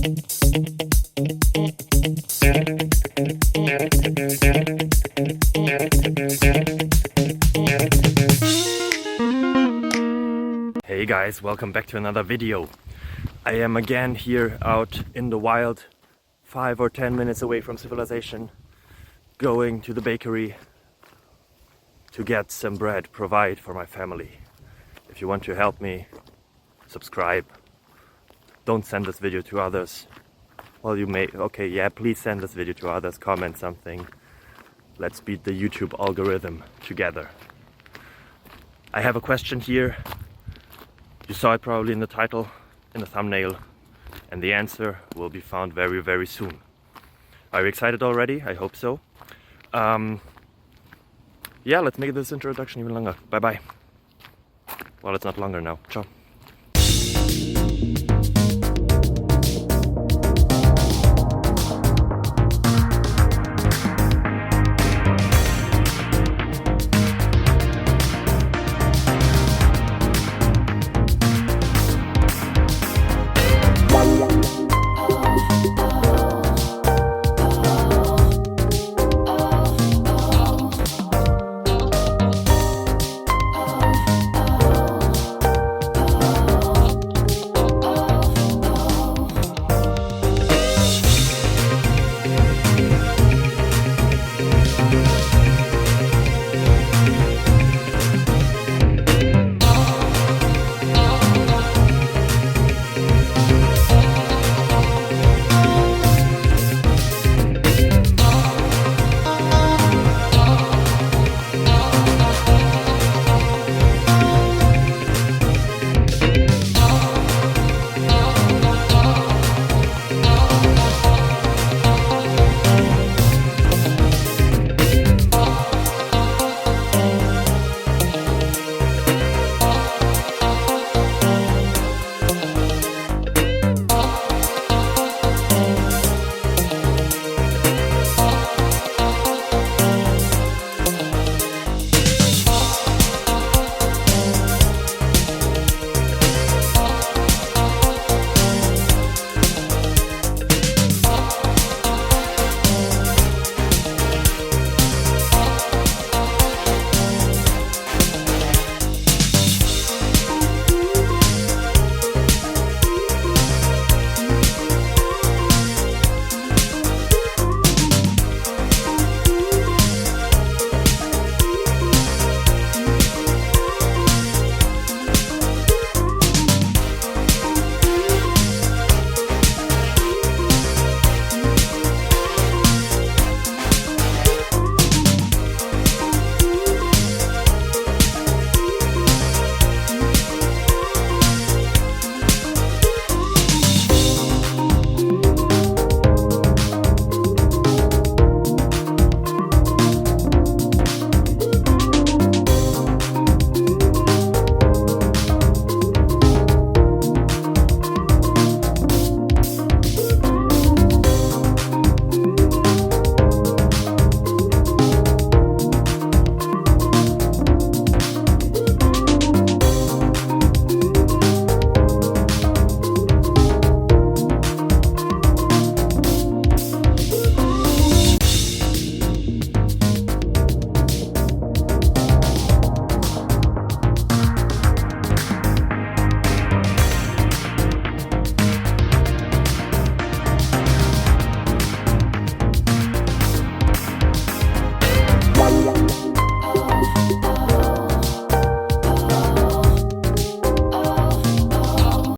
Hey guys, welcome back to another video. I am again here out in the wild, 5 or 10 minutes away from civilization, going to the bakery to get some bread, provide for my family. If you want to help me, subscribe. Don't send this video to others. Well, you may, okay, yeah, please send this video to others, comment something. Let's beat the YouTube algorithm together. I have a question here. You saw it probably in the title, in the thumbnail, and the answer will be found very, very soon. Are you excited already? I hope so. Yeah, let's make this introduction even longer. Bye bye. Well, it's not longer now. Ciao.